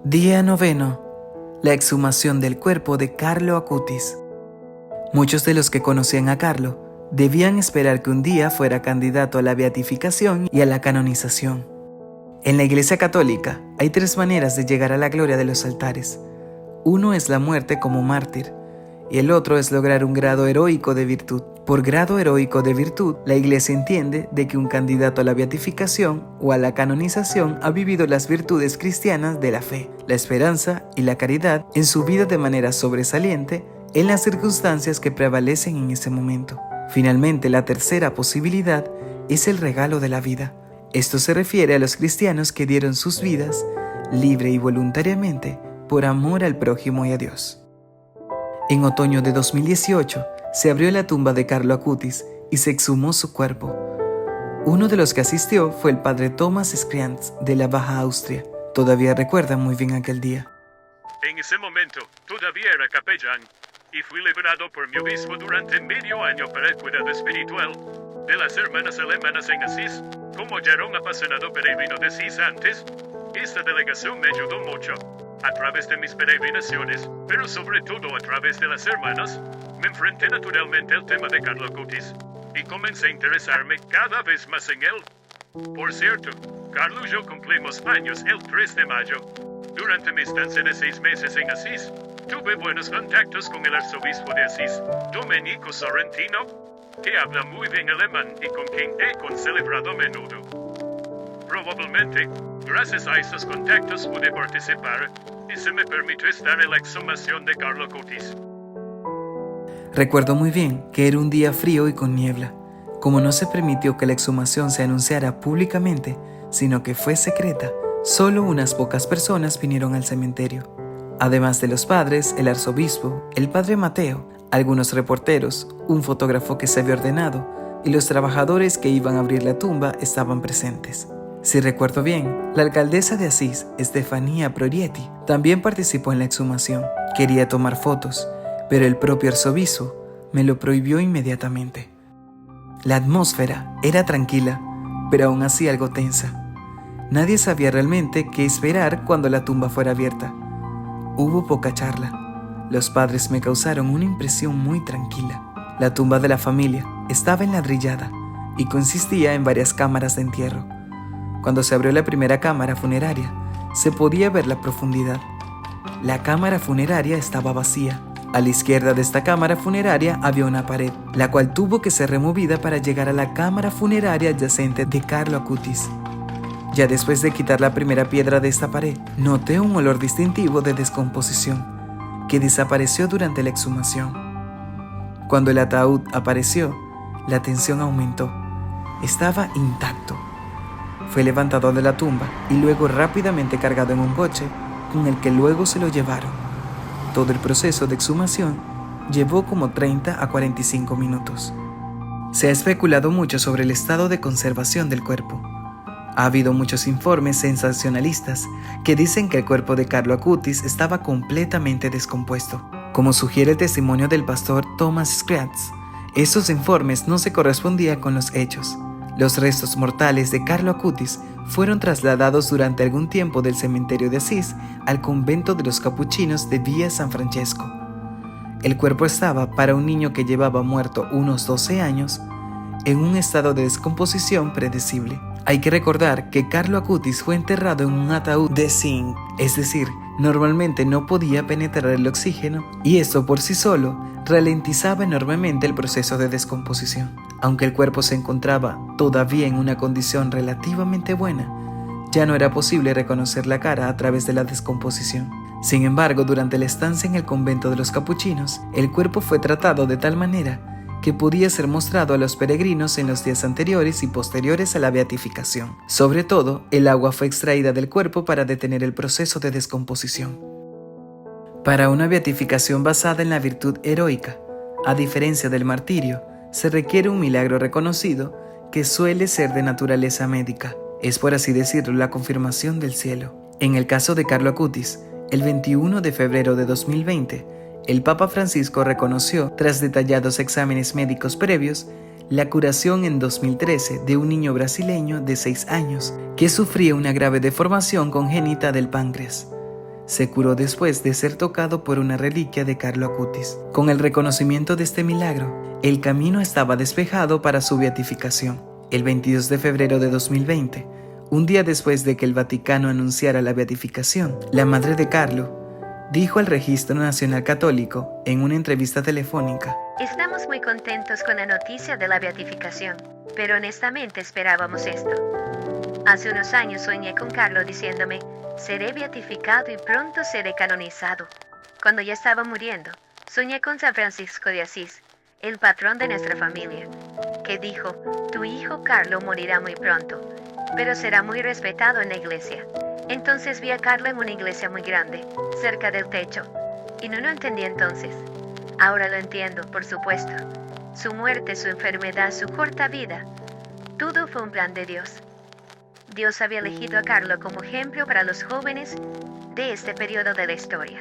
Día noveno. La exhumación del cuerpo de Carlo Acutis. Muchos de los que conocían a Carlo debían esperar que un día fuera candidato a la beatificación y a la canonización. En la Iglesia Católica hay tres maneras de llegar a la gloria de los altares. Uno es la muerte como mártir, y el otro es lograr un grado heroico de virtud. Por grado heroico de virtud, la Iglesia entiende de que un candidato a la beatificación o a la canonización ha vivido las virtudes cristianas de la fe, la esperanza y la caridad en su vida de manera sobresaliente en las circunstancias que prevalecen en ese momento. Finalmente, la tercera posibilidad es el regalo de la vida. Esto se refiere a los cristianos que dieron sus vidas, libre y voluntariamente, por amor al prójimo y a Dios. En otoño de 2018, se abrió la tumba de Carlo Acutis y se exhumó su cuerpo. Uno de los que asistió fue el padre Thomas Skriantz de la Baja Austria. Todavía recuerda muy bien aquel día. En ese momento, todavía era capellán y fui liberado por mi obispo durante medio año para el cuidado espiritual de las hermanas alemanas en Asís. Como ya era un apasionado peregrino de Asís antes, esta delegación me ayudó mucho. A través de mis peregrinaciones, pero sobre todo a través de las hermanas, me enfrenté naturalmente al tema de Carlo Acutis y comencé a interesarme cada vez más en él. Por cierto, Carlo y yo cumplimos años el 3 de mayo. Durante mi estancia de 6 meses en Asís, tuve buenos contactos con el arzobispo de Asís, Domenico Sorrentino, que habla muy bien alemán y con quien he concelebrado a menudo. Probablemente, gracias a esos contactos pude participar y se me permitió estar en la exhumación de Carlo Acutis. Recuerdo muy bien que era un día frío y con niebla. Como no se permitió que la exhumación se anunciara públicamente, sino que fue secreta, solo unas pocas personas vinieron al cementerio. Además de los padres, el arzobispo, el padre Mateo, algunos reporteros, un fotógrafo que se había ordenado y los trabajadores que iban a abrir la tumba estaban presentes. Si recuerdo bien, la alcaldesa de Asís, Estefanía Prorietti, también participó en la exhumación. Quería tomar fotos, pero el propio arzobispo me lo prohibió inmediatamente. La atmósfera era tranquila, pero aún así algo tensa. Nadie sabía realmente qué esperar cuando la tumba fuera abierta. Hubo poca charla. Los padres me causaron una impresión muy tranquila. La tumba de la familia estaba enladrillada y consistía en varias cámaras de entierro. Cuando se abrió la primera cámara funeraria, se podía ver la profundidad. La cámara funeraria estaba vacía. A la izquierda de esta cámara funeraria había una pared, la cual tuvo que ser removida para llegar a la cámara funeraria adyacente de Carlo Acutis. Ya después de quitar la primera piedra de esta pared, noté un olor distintivo de descomposición, que desapareció durante la exhumación. Cuando el ataúd apareció, la tensión aumentó. Estaba intacto. Fue levantado de la tumba y luego rápidamente cargado en un coche, con el que luego se lo llevaron. Todo el proceso de exhumación llevó como 30 a 45 minutos. Se ha especulado mucho sobre el estado de conservación del cuerpo. Ha habido muchos informes sensacionalistas que dicen que el cuerpo de Carlo Acutis estaba completamente descompuesto. Como sugiere el testimonio del pastor Thomas Skriantz, estos informes no se correspondían con los hechos. Los restos mortales de Carlo Acutis fueron trasladados durante algún tiempo del cementerio de Asís al convento de los capuchinos de Vía San Francesco. El cuerpo estaba, para un niño que llevaba muerto unos 12 años, en un estado de descomposición predecible. Hay que recordar que Carlo Acutis fue enterrado en un ataúd de zinc, es decir, normalmente no podía penetrar el oxígeno y esto por sí solo ralentizaba enormemente el proceso de descomposición. Aunque el cuerpo se encontraba todavía en una condición relativamente buena, ya no era posible reconocer la cara a través de la descomposición. Sin embargo, durante la estancia en el convento de los capuchinos, el cuerpo fue tratado de tal manera que podía ser mostrado a los peregrinos en los días anteriores y posteriores a la beatificación. Sobre todo, el agua fue extraída del cuerpo para detener el proceso de descomposición. Para una beatificación basada en la virtud heroica, a diferencia del martirio, se requiere un milagro reconocido que suele ser de naturaleza médica. Es, por así decirlo, la confirmación del cielo. En el caso de Carlo Acutis, el 21 de febrero de 2020, el Papa Francisco reconoció, tras detallados exámenes médicos previos, la curación en 2013 de un niño brasileño de 6 años que sufría una grave deformación congénita del páncreas. se curó después de ser tocado por una reliquia de Carlo Acutis. Con el reconocimiento de este milagro, el camino estaba despejado para su beatificación. El 22 de febrero de 2020, un día después de que el Vaticano anunciara la beatificación, la madre de Carlo dijo al Registro Nacional Católico en una entrevista telefónica: Estamos muy contentos con la noticia de la beatificación, pero honestamente esperábamos esto. Hace unos años soñé con Carlo diciéndome, seré beatificado y pronto seré canonizado. Cuando ya estaba muriendo, soñé con San Francisco de Asís, el patrón de nuestra familia, que dijo, tu hijo Carlo morirá muy pronto, pero será muy respetado en la iglesia. Entonces vi a Carlo en una iglesia muy grande, cerca del techo, y no lo entendí entonces. Ahora lo entiendo, por supuesto. Su muerte, su enfermedad, su corta vida, todo fue un plan de Dios. Dios había elegido a Carlo como ejemplo para los jóvenes de este periodo de la historia.